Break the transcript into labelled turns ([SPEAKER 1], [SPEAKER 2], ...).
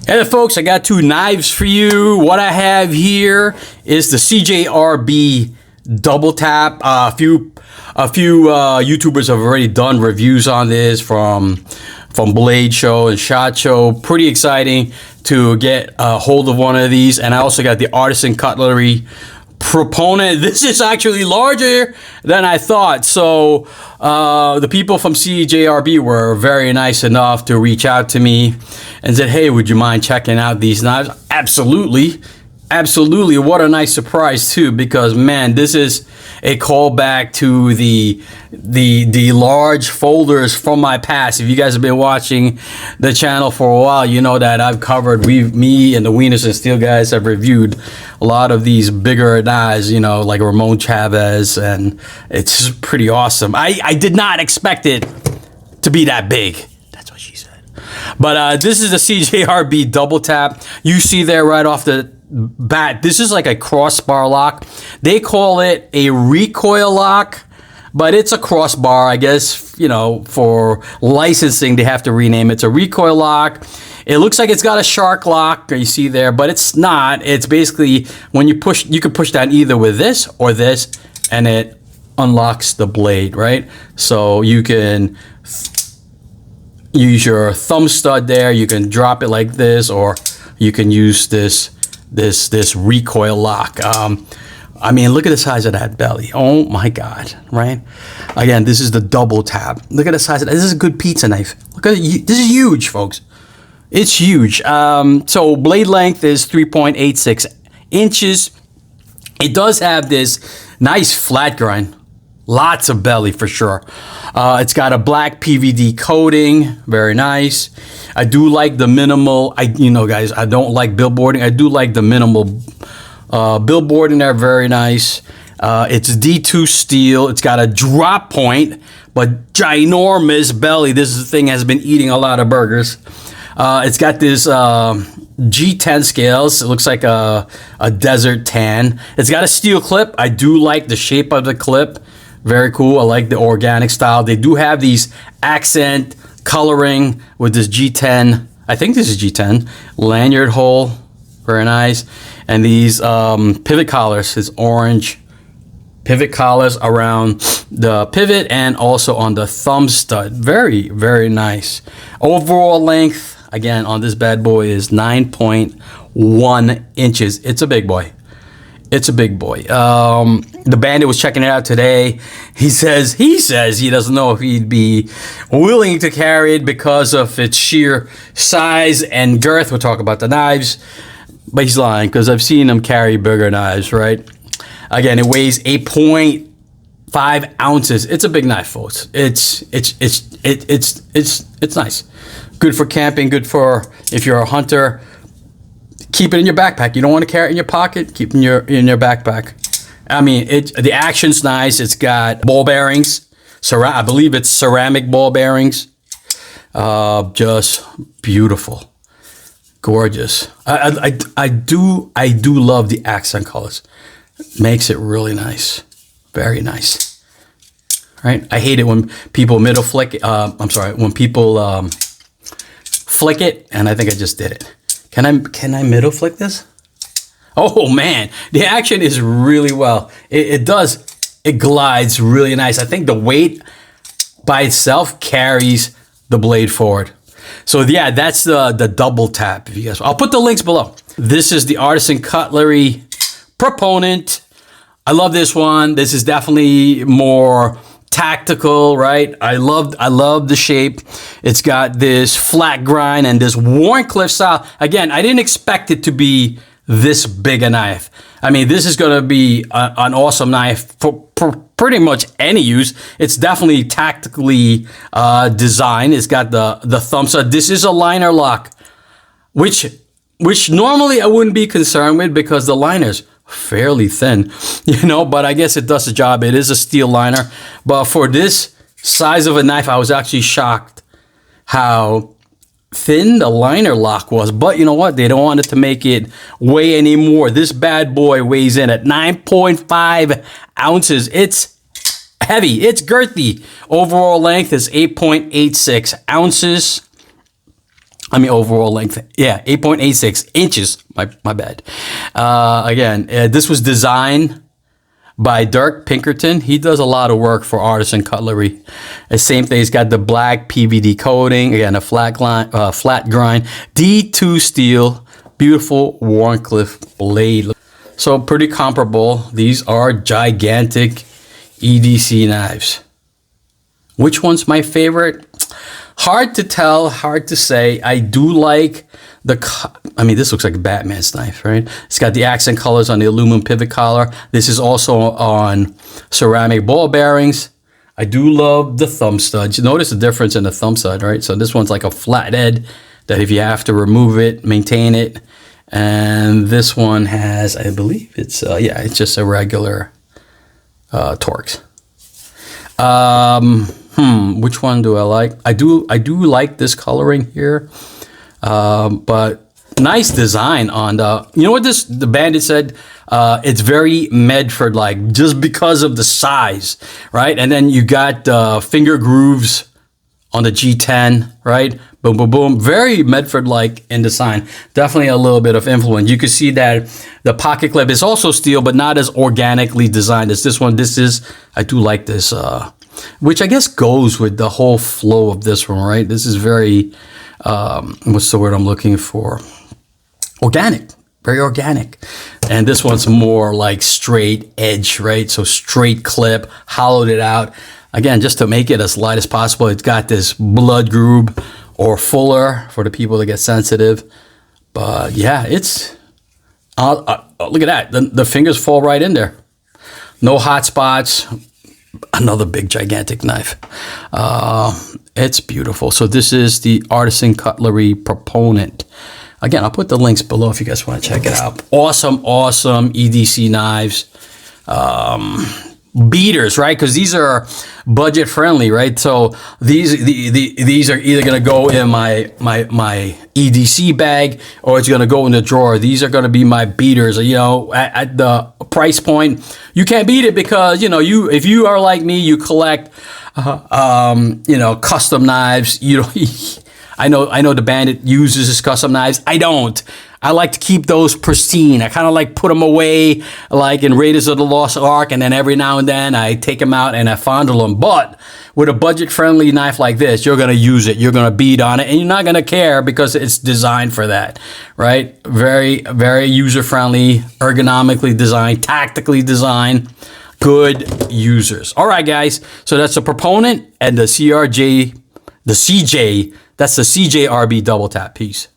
[SPEAKER 1] Hey folks, I got two knives for you. What I have here is the CJRB Doubletap. A few YouTubers have already done reviews on this from Blade Show and Shot Show. Pretty exciting to get a hold of one of these. And I also got the Artisan Cutlery Proponent. This is actually larger than I thought. So the people from CJRB were very nice enough to reach out to me and said, hey, would you mind checking out these knives? Absolutely. Absolutely. What a nice surprise too, because man, this is a callback to the large folders from my past. If you guys have been watching the channel for a while, you know that I've covered, me and the Wieners and Steel guys have reviewed a lot of these bigger knives, you know, like Ramon Chavez, and it's pretty awesome. I did not expect it to be that big. That's what she said. But this is the CJRB Doubletap. You see there right off the bat, this is like a crossbar lock. They call it a recoil lock, but it's a crossbar. I guess, you know, for licensing they have to rename it. It's a recoil lock. It looks like it's got a shark lock, you see there, but it's not. It's basically when you push, you can push down either with this or this, and it unlocks the blade, right? So you can use your thumb stud there. You can drop it like this, or you can use this recoil lock. I mean, look at the size of that belly. Oh my God, right? Again, this is the Doubletap. Look at the size of that. This is a good pizza knife. Look at it. This is huge, folks. It's huge. So blade length is 3.86 inches. It does have this nice flat grind. Lots of belly for sure. It's got a black PVD coating, very nice. I do like the minimal, you know guys, I don't like billboarding. I do like the minimal billboarding there, very nice. It's D2 steel. It's got a drop point, but ginormous belly. This thing has been eating a lot of burgers. It's got this G10 scales. It looks like a desert tan. It's got a steel clip. I do like the shape of the clip. Very cool. I like the organic style. They do have these accent coloring with this G10. I think this is G10 lanyard hole. Very nice. And these pivot collars, this orange pivot collars around the pivot and also on the thumb stud. Very, very nice. Overall length, again, on this bad boy is 9.1 inches. It's a big boy. It's a big boy. The bandit was checking it out today. He says he doesn't know if he'd be willing to carry it because of its sheer size and girth. We'll talk about the knives, but he's lying because I've seen him carry bigger knives, right? Again, it weighs 8.5 ounces. It's a big knife, folks. It's nice. Good for camping. Good for if you're a hunter. Keep it in your backpack. You don't want to carry it in your pocket. Keep it in your backpack. I mean, the action's nice. It's got ball bearings. I believe it's ceramic ball bearings. Just beautiful, gorgeous. I do love the accent colors. Makes it really nice, very nice. Right? I hate it when people middle flick. When people flick it, and I think I just did it. Can I middle flick this? Oh man, the action is really well. It glides really nice. I think the weight by itself carries the blade forward. So yeah, that's the Doubletap. If you guys, I'll put the links below. This is the Artisan Cutlery Proponent. I love this one. This is definitely more tactical, right? I love the shape. It's got this flat grind and this warncliff style. Again, I didn't expect it to be this big a knife. I mean, this is going to be an awesome knife for pretty much any use. It's definitely tactically designed. It's got the thumb stud. This is a liner lock, which normally I wouldn't be concerned with because the liner's fairly thin, you know, but I guess it does the job. It is a steel liner, but for this size of a knife, I was actually shocked how thin the liner lock was. But you know what? They don't want it to make it weigh anymore. This bad boy weighs in at 9.5 ounces. It's heavy. It's girthy. Overall length is 8.86 ounces. I mean, overall length. Yeah, 8.86 inches. My bad. Again, this was designed by Dirk Pinkerton. He does a lot of work for Artisan Cutlery. The same thing. He's got the black PVD coating. Again, a flat grind D2 steel. Beautiful warncliff blade. So pretty comparable. These are gigantic EDC knives. Which one's my favorite? Hard to tell, hard to say. I do like I mean, this looks like a Batman's knife, right? It's got the accent colors on the aluminum pivot collar. This is also on ceramic ball bearings. I do love the thumb studs. You notice the difference in the thumb stud, right? So this one's like a flathead that if you have to remove it, maintain it. And this one has, I believe it's, yeah, it's just a regular Torx. Which one do I like? I do like this coloring here, but nice design on the. You know what the bandit said? It's very Medford-like just because of the size, right? And then you got finger grooves on the G10, right? Boom, boom, boom. Very Medford-like in design. Definitely a little bit of influence. You can see that the pocket clip is also steel, but not as organically designed as this one. I do like this. Which I guess goes with the whole flow of this one, right? This is very, what's the word I'm looking for? Organic, very organic. And this one's more like straight edge, right? So straight clip, hollowed it out. Again, just to make it as light as possible. It's got this blood groove or fuller for the people that get sensitive. But yeah, it's, look at that. The fingers fall right in there. No hot spots. Another big gigantic knife. It's beautiful. So this is the Artisan Cutlery Proponent. Again, I'll put the links below if you guys want to check it out. Awesome EDC knives. Beaters, right? Because these are budget friendly, right? So these are either going to go in my EDC bag or it's going to go in the drawer. These are going to be my beaters. You know, at the price point, you can't beat it because if you are like me, you collect custom knives. I know the bandit uses his custom knives. I don't. I like to keep those pristine. I kind of like put them away like in Raiders of the Lost Ark, and then every now and then I take them out and I fondle them. But with a budget-friendly knife like this, you're going to use it. You're going to beat on it, and you're not going to care because it's designed for that, right? Very, very user-friendly, ergonomically designed, tactically designed, good users. All right, guys. So that's the Proponent and the CJ. That's the CJRB Doubletap piece.